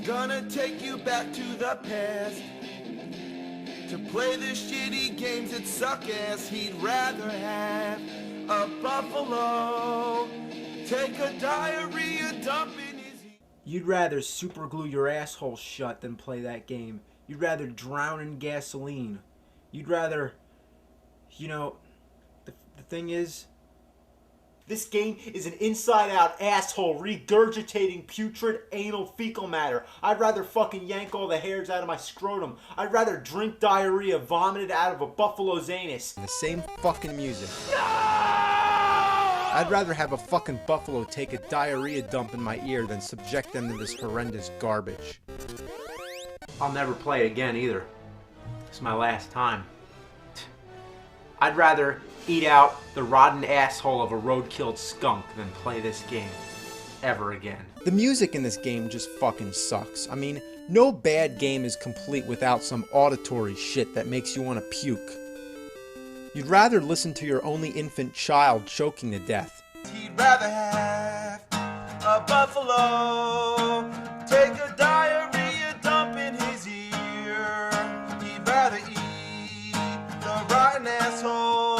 Gonna take you back to the past to play the shitty games that suck ass. He'd rather have a buffalo take a diarrhea dump in his... You'd rather super glue your asshole shut than play that game. You'd rather drown in gasoline. You'd rather, you know, the thing is, this game is an inside-out asshole regurgitating putrid anal fecal matter. I'd rather fucking yank all the hairs out of my scrotum. I'd rather drink diarrhea vomited out of a buffalo's anus. The same fucking music. No! I'd rather have a fucking buffalo take a diarrhea dump in my ear than subject them to this horrendous garbage. I'll never play it again either. It's my last time. I'd rather eat out the rotten asshole of a road-killed skunk than play this game ever again. The music in this game just fucking sucks. I mean, no bad game is complete without some auditory shit that makes you want to puke. You'd rather listen to your only infant child choking to death. He'd rather have a buffalo take a diarrhea dump in his ear. He'd rather eat the rotten asshole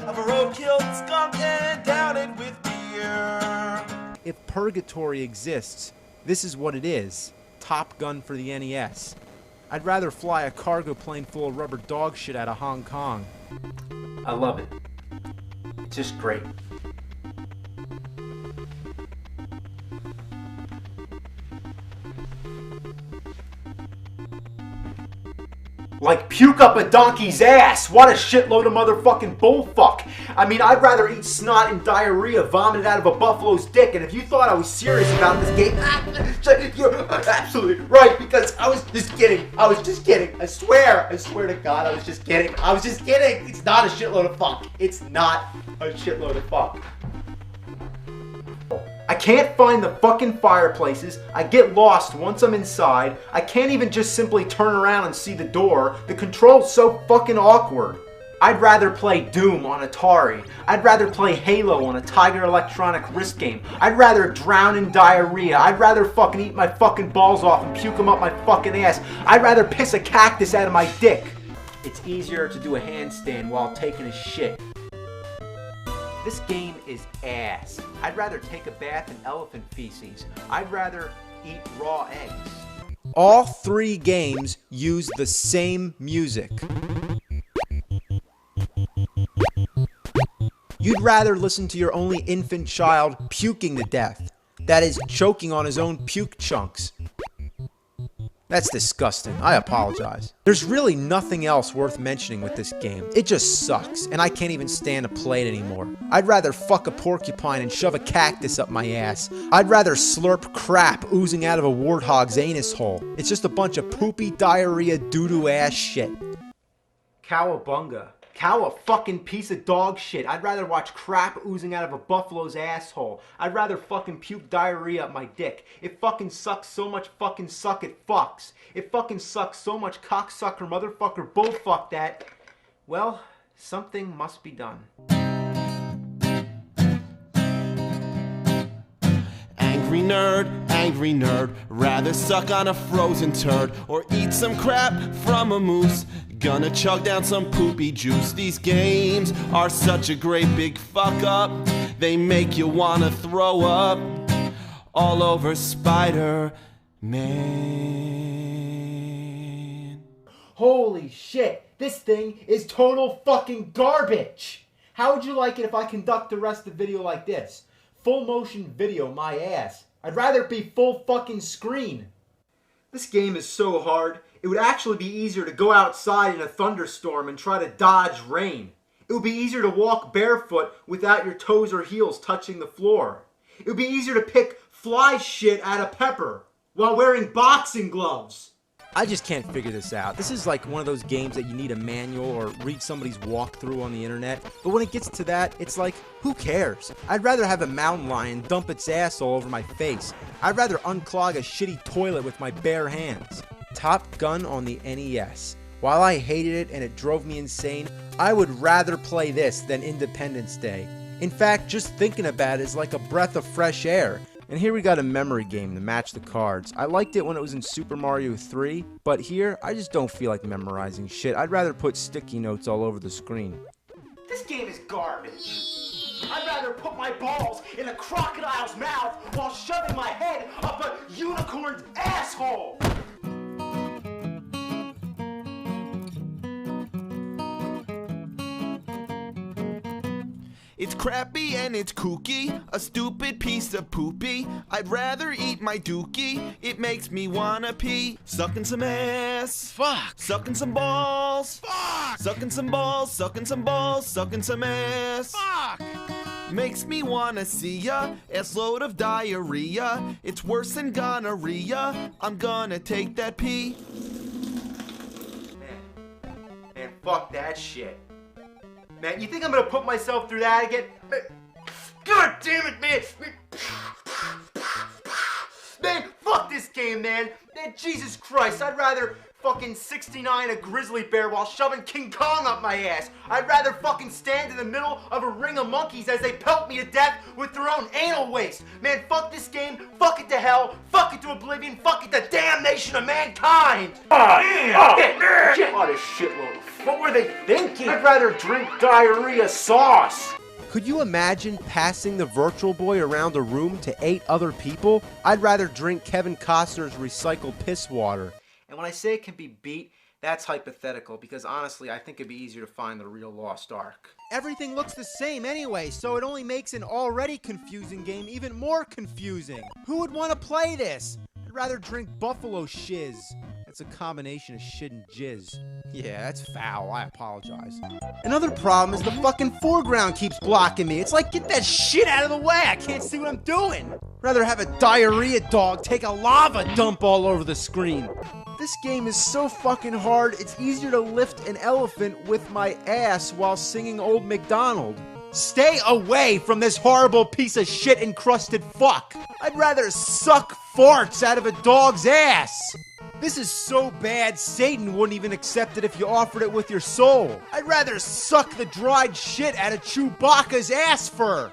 of a road-killed skunk and down it with beer. If purgatory exists, this is what it is. Top Gun for the NES. I'd rather fly a cargo plane full of rubber dog shit out of Hong Kong. I love it. It's just great. Like puke up a donkey's ass! What a shitload of motherfucking bullfuck! I mean, I'd rather eat snot and diarrhea vomited out of a buffalo's dick, and if you thought I was serious about this game, you're absolutely right, because I was just kidding. I was just kidding. I swear to God, I was just kidding. I was just kidding! It's not a shitload of fuck. It's not a shitload of fuck. I can't find the fucking fireplaces. I get lost once I'm inside. I can't even just simply turn around and see the door. The control's so fucking awkward. I'd rather play Doom on Atari. I'd rather play Halo on a Tiger Electronic wrist game. I'd rather drown in diarrhea. I'd rather fucking eat my fucking balls off and puke them up my fucking ass. I'd rather piss a cactus out of my dick. It's easier to do a handstand while taking a shit. This game is ass. I'd rather take a bath in elephant feces. I'd rather eat raw eggs. All three games use the same music. You'd rather listen to your only infant child puking to death. That is, choking on his own puke chunks. That's disgusting. I apologize. There's really nothing else worth mentioning with this game. It just sucks, and I can't even stand to play it anymore. I'd rather fuck a porcupine and shove a cactus up my ass. I'd rather slurp crap oozing out of a warthog's anus hole. It's just a bunch of poopy diarrhea doo-doo ass shit. Cowabunga. Cow a fucking piece of dog shit. I'd rather watch crap oozing out of a buffalo's asshole. I'd rather fucking puke diarrhea up my dick. It fucking sucks so much fucking suck it fucks. It fucking sucks so much cocksucker motherfucker bullfuck that, well, something must be done. Angry nerd, rather suck on a frozen turd or eat some crap from a moose. Gonna chug down some poopy juice. These games are such a great big fuck up. They make you wanna throw up all over Spider-Man. Holy shit, this thing is total fucking garbage. How would you like it if I conduct the rest of the video like this? Full motion video, my ass. I'd rather it be full fucking screen. This game is so hard, it would actually be easier to go outside in a thunderstorm and try to dodge rain. It would be easier to walk barefoot without your toes or heels touching the floor. It would be easier to pick fly shit out of pepper while wearing boxing gloves. I just can't figure this out. This is like one of those games that you need a manual or read somebody's walkthrough on the internet. But when it gets to that, it's like, who cares? I'd rather have a mountain lion dump its ass all over my face. I'd rather unclog a shitty toilet with my bare hands. Top Gun on the NES. While I hated it and it drove me insane, I would rather play this than Independence Day. In fact, just thinking about it is like a breath of fresh air. And here we got a memory game to match the cards. I liked it when it was in Super Mario 3, but here, I just don't feel like memorizing shit. I'd rather put sticky notes all over the screen. This game is garbage. I'd rather put my balls in a crocodile's mouth while shoving my head up a unicorn's asshole. It's crappy and it's kooky, a stupid piece of poopy. I'd rather eat my dookie, it makes me wanna pee. Sucking some ass, fuck. Sucking some balls, fuck. Sucking some balls, sucking some balls, sucking some ass, fuck. Makes me wanna see ya, ass load of diarrhea. It's worse than gonorrhea, I'm gonna take that pee. Man, fuck that shit. Man, you think I'm gonna put myself through that again? God damn it, man! Man, fuck this game, man! Man, Jesus Christ, I'd rather fucking 69 a grizzly bear while shoving King Kong up my ass. I'd rather fucking stand in the middle of a ring of monkeys as they pelt me to death with their own anal waste. Man, fuck this game, fuck it to hell, fuck it to oblivion, fuck it to damnation of mankind! What a shitload. What were they thinking? I'd rather drink diarrhea sauce. Could you imagine passing the Virtual Boy around a room to 8 other people? I'd rather drink Kevin Costner's recycled piss water. And when I say it can be beat, that's hypothetical, because honestly, I think it'd be easier to find the real Lost Ark. Everything looks the same anyway, so it only makes an already confusing game even more confusing. Who would want to play this? I'd rather drink buffalo shiz. It's a combination of shit and jizz. Yeah, that's foul. I apologize. Another problem is the fucking foreground keeps blocking me. It's like, get that shit out of the way. I can't see what I'm doing. Rather have a diarrhea dog take a lava dump all over the screen. This game is so fucking hard, it's easier to lift an elephant with my ass while singing Old MacDonald. Stay away from this horrible piece of shit encrusted fuck. I'd rather suck farts out of a dog's ass. This is so bad, Satan wouldn't even accept it if you offered it with your soul. I'd rather suck the dried shit out of Chewbacca's ass fur.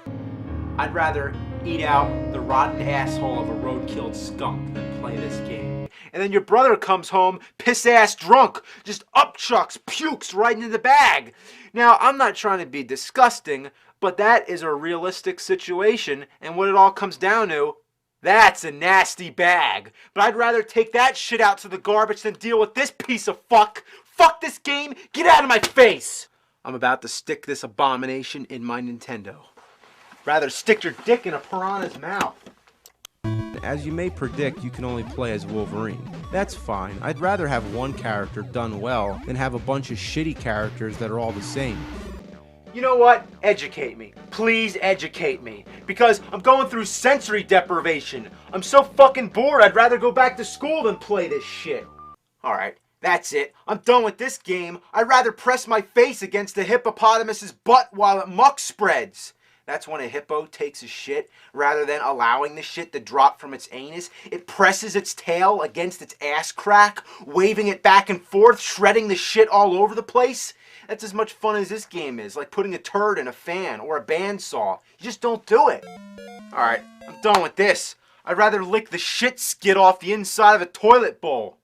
I'd rather eat out the rotten asshole of a road-killed skunk than play this game. And then your brother comes home, piss-ass drunk, just upchucks, pukes right into the bag. Now, I'm not trying to be disgusting, but that is a realistic situation, and what it all comes down to, that's a nasty bag. But I'd rather take that shit out to the garbage than deal with this piece of fuck. Fuck this game. Get out of my face. I'm about to stick this abomination in my Nintendo. Rather stick your dick in a piranha's mouth. As you may predict, you can only play as Wolverine. That's fine. I'd rather have one character done well than have a bunch of shitty characters that are all the same. You know what? Educate me. Please educate me. Because I'm going through sensory deprivation. I'm so fucking bored, I'd rather go back to school than play this shit. Alright, that's it. I'm done with this game. I'd rather press my face against the hippopotamus's butt while it muck spreads. That's when a hippo takes a shit. Rather than allowing the shit to drop from its anus, it presses its tail against its ass crack, waving it back and forth, shredding the shit all over the place. That's as much fun as this game is, like putting a turd in a fan or a bandsaw. You just don't do it. Alright, I'm done with this. I'd rather lick the shit skid off the inside of a toilet bowl.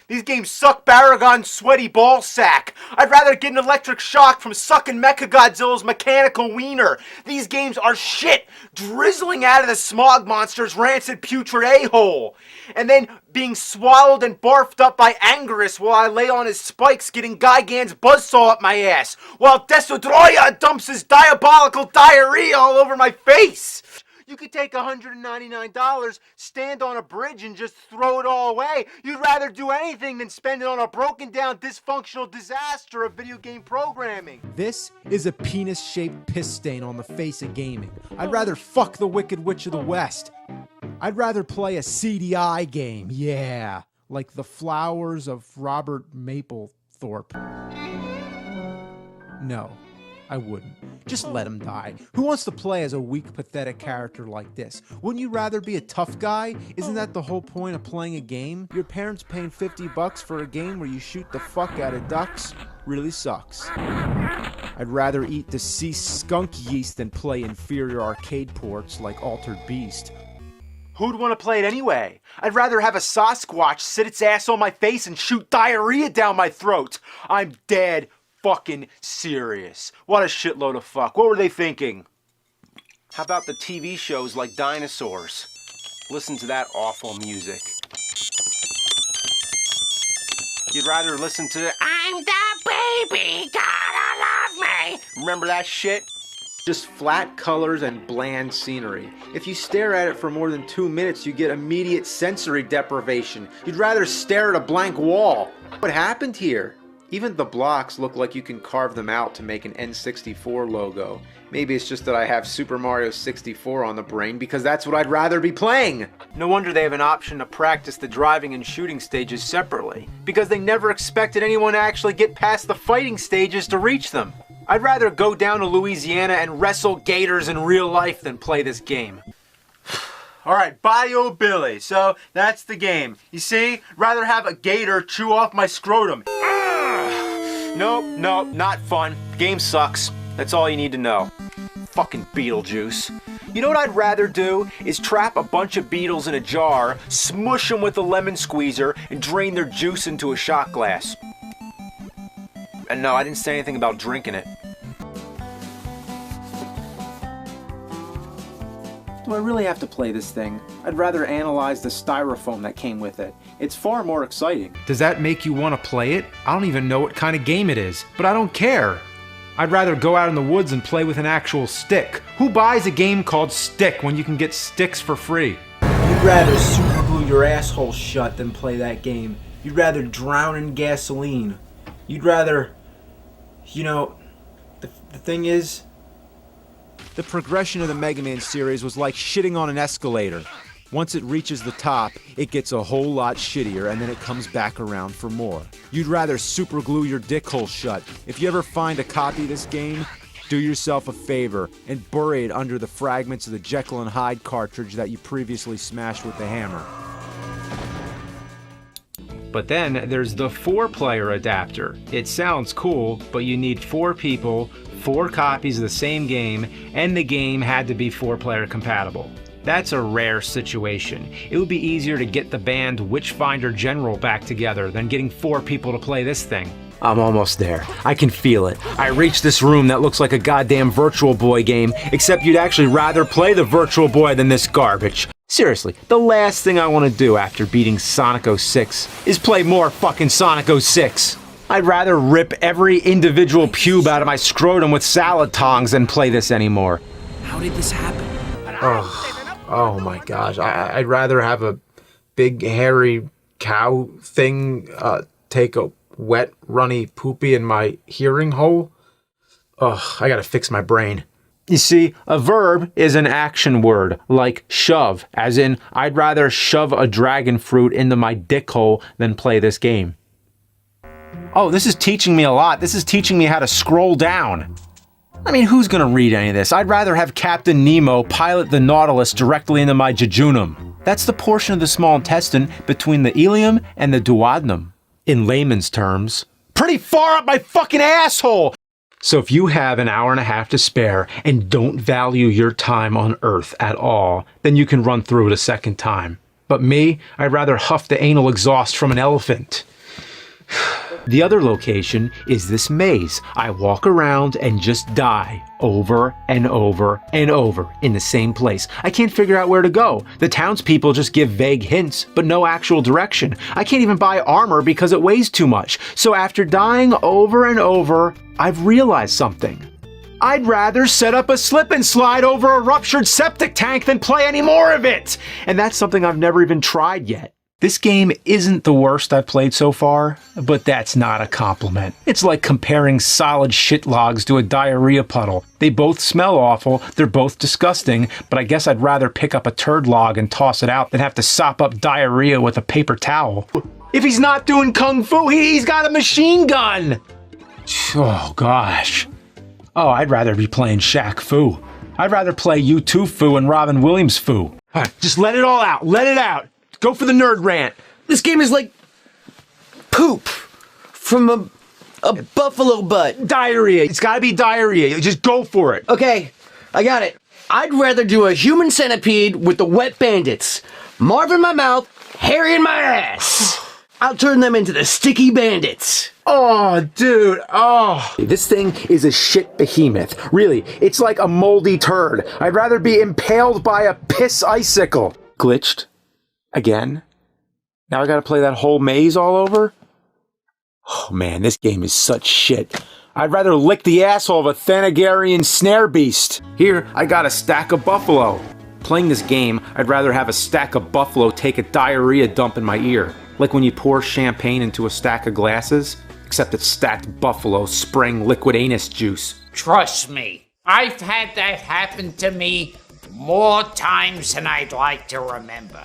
These games suck Baragon's sweaty ball sack. I'd rather get an electric shock from sucking Mechagodzilla's mechanical wiener. These games are shit, drizzling out of the smog monster's rancid putrid a-hole. And then being swallowed and barfed up by Anguirus while I lay on his spikes getting Gigan's buzzsaw up my ass. While Desodroya dumps his diabolical diarrhea all over my face. You could take $199, stand on a bridge, and just throw it all away. You'd rather do anything than spend it on a broken down, dysfunctional disaster of video game programming. This is a penis-shaped piss stain on the face of gaming. I'd rather fuck the Wicked Witch of the West. I'd rather play a CDI game, yeah. Like The Flowers of Robert Mapplethorpe. No. I wouldn't. Just let him die. Who wants to play as a weak, pathetic character like this? Wouldn't you rather be a tough guy? Isn't that the whole point of playing a game? Your parents paying $50 for a game where you shoot the fuck out of ducks really sucks. I'd rather eat deceased skunk yeast than play inferior arcade ports like Altered Beast. Who'd want to play it anyway? I'd rather have a Sasquatch sit its ass on my face and shoot diarrhea down my throat. I'm dead fucking serious. What a shitload of fuck. What were they thinking? How about the TV shows like Dinosaurs? Listen to that awful music. You'd rather listen to I'm the baby, gotta love me. Remember that shit? Just flat colors and bland scenery. If you stare at it for more than 2 minutes, you get immediate sensory deprivation. You'd rather stare at a blank wall. What happened here? Even the blocks look like you can carve them out to make an N64 logo. Maybe it's just that I have Super Mario 64 on the brain because that's what I'd rather be playing. No wonder they have an option to practice the driving and shooting stages separately, because they never expected anyone to actually get past the fighting stages to reach them. I'd rather go down to Louisiana and wrestle gators in real life than play this game. Alright, Bayou Billy. So, that's the game. You see? Rather have a gator chew off my scrotum. Nope, not fun. Game sucks. That's all you need to know. Fucking Beetlejuice. You know what I'd rather do? Is trap a bunch of beetles in a jar, smush them with a lemon squeezer, and drain their juice into a shot glass. And no, I didn't say anything about drinking it. Do I really have to play this thing? I'd rather analyze the styrofoam that came with it. It's far more exciting. Does that make you want to play it? I don't even know what kind of game it is, but I don't care. I'd rather go out in the woods and play with an actual stick. Who buys a game called Stick when you can get sticks for free? You'd rather superglue your asshole shut than play that game. You'd rather drown in gasoline. You'd rather... You know, the thing is... The progression of the Mega Man series was like shitting on an escalator. Once it reaches the top, it gets a whole lot shittier and then it comes back around for more. You'd rather superglue your dick hole shut. If you ever find a copy of this game, do yourself a favor and bury it under the fragments of the Jekyll and Hyde cartridge that you previously smashed with the hammer. But then there's the 4-player adapter. It sounds cool, but you need 4 people, 4 copies of the same game, and the game had to be 4-player compatible. That's a rare situation. It would be easier to get the band Witchfinder General back together than getting 4 people to play this thing. I'm almost there. I can feel it. I reached this room that looks like a goddamn Virtual Boy game, except you'd actually rather play the Virtual Boy than this garbage. Seriously, the last thing I want to do after beating Sonic 06 is play more fucking Sonic 06. I'd rather rip every individual pube out of my scrotum with salad tongs than play this anymore. How did this happen? Oh my gosh, I'd rather have a big hairy cow thing take a wet runny poopy in my hearing hole. Ugh, I gotta fix my brain. You see, a verb is an action word, like shove, as in, I'd rather shove a dragon fruit into my dick hole than play this game. Oh, this is teaching me a lot. This is teaching me how to scroll down. I mean, who's gonna read any of this? I'd rather have Captain Nemo pilot the Nautilus directly into my jejunum. That's the portion of the small intestine between the ileum and the duodenum. In layman's terms, pretty far up my fucking asshole! So if you have an hour and a half to spare and don't value your time on Earth at all, then you can run through it a second time. But me, I'd rather huff the anal exhaust from an elephant. The other location is this maze. I walk around and just die over and over and over in the same place. I can't figure out where to go. The townspeople just give vague hints, but no actual direction. I can't even buy armor because it weighs too much. So after dying over and over, I've realized something. I'd rather set up a slip and slide over a ruptured septic tank than play any more of it. And that's something I've never even tried yet. This game isn't the worst I've played so far, but that's not a compliment. It's like comparing solid shit logs to a diarrhea puddle. They both smell awful, they're both disgusting, but I guess I'd rather pick up a turd log and toss it out than have to sop up diarrhea with a paper towel. If he's not doing kung fu, he's got a machine gun! Oh gosh. Oh, I'd rather be playing Shaq Fu. I'd rather play U2 Fu and Robin Williams Fu. All right, just let it all out, let it out! Go for the nerd rant. This game is like poop from a buffalo butt. Diarrhea. It's gotta be diarrhea. Just go for it. Okay, I got it. I'd rather do a human centipede with the wet bandits. Marv in my mouth, hairy in my ass. I'll turn them into the sticky bandits. Oh, dude, oh. This thing is a shit behemoth. Really, it's like a moldy turd. I'd rather be impaled by a piss icicle. Glitched? Again? Now I gotta play that whole maze all over? Oh man, this game is such shit. I'd rather lick the asshole of a Thanagarian snare beast. Here, I got a stack of buffalo. Playing this game, I'd rather have a stack of buffalo take a diarrhea dump in my ear. Like when you pour champagne into a stack of glasses, except it's stacked buffalo spraying liquid anus juice. Trust me, I've had that happen to me more times than I'd like to remember.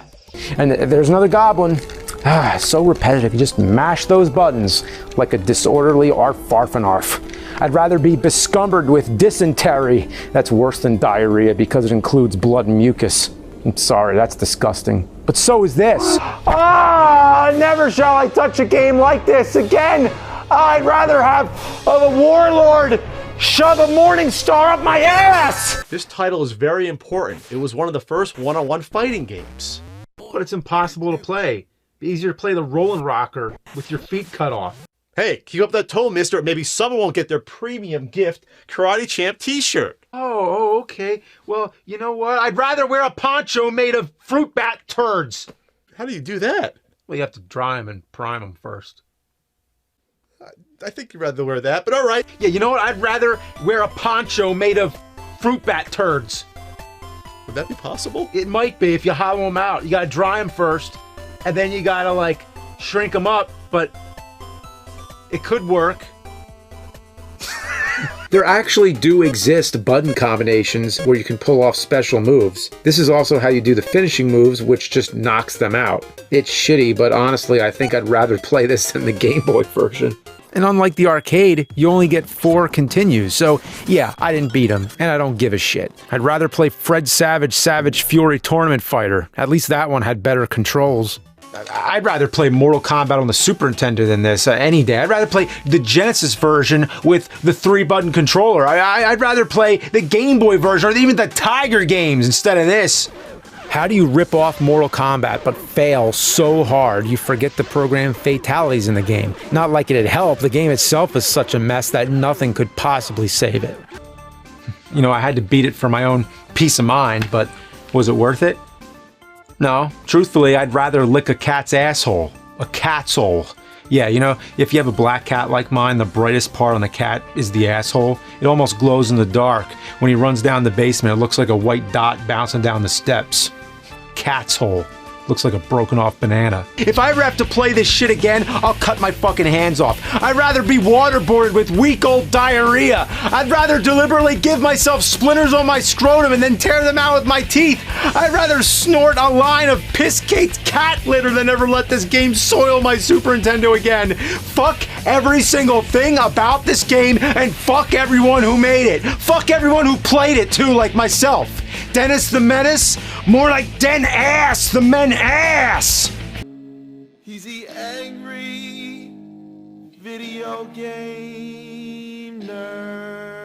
And there's another goblin. Ah, so repetitive. You just mash those buttons like a disorderly arf-farf-and-arf. I'd rather be bescumbered with dysentery. That's worse than diarrhea because it includes blood and mucus. I'm sorry, that's disgusting. But so is this. Ah, never shall I touch a game like this again. I'd rather have the warlord shove a morning star up my ass. This title is very important. It was one of the first one-on-one fighting games. But it's impossible to play. Be easier to play the Rollin' Rocker with your feet cut off. Hey, keep up that tone, mister. Maybe someone won't get their premium gift Karate Champ t-shirt. Oh, okay. Well, you know what? I'd rather wear a poncho made of fruit bat turds. How do you do that? Well, you have to dry them and prime them first. I think you'd rather wear that, but all right. Yeah, you know what? I'd rather wear a poncho made of fruit bat turds. Would that be possible? It might be if you hollow them out. You gotta dry them first, and then you gotta, like, shrink them up, but it could work. There actually do exist button combinations where you can pull off special moves. This is also how you do the finishing moves, which just knocks them out. It's shitty, but honestly, I think I'd rather play this than the Game Boy version. And unlike the arcade, you only get 4 continues, so yeah, I didn't beat him, and I don't give a shit. I'd rather play Fred Savage Savage Fury Tournament Fighter. At least that one had better controls. I'd rather play Mortal Kombat on the Super Nintendo than this any day. I'd rather play the Genesis version with the 3-button controller. I'd rather play the Game Boy version or even the Tiger games instead of this. How do you rip off Mortal Kombat but fail so hard you forget to program fatalities in the game? Not like it'd help, the game itself is such a mess that nothing could possibly save it. You know, I had to beat it for my own peace of mind, but was it worth it? No. Truthfully, I'd rather lick a cat's asshole. A cat's hole. Yeah, you know, if you have a black cat like mine, the brightest part on the cat is the asshole. It almost glows in the dark. When he runs down the basement, it looks like a white dot bouncing down the steps. Cat's hole. Looks like a broken off banana. If I ever have to play this shit again, I'll cut my fucking hands off. I'd rather be waterboarded with weak old diarrhea. I'd rather deliberately give myself splinters on my scrotum and then tear them out with my teeth. I'd rather snort a line of piss-caked cat litter than ever let this game soil my Super Nintendo again. Fuck every single thing about this game and fuck everyone who made it. Fuck everyone who played it too, like myself. Dennis the Menace? More like Den Ass the Men Ass! He's the angry video game nerd.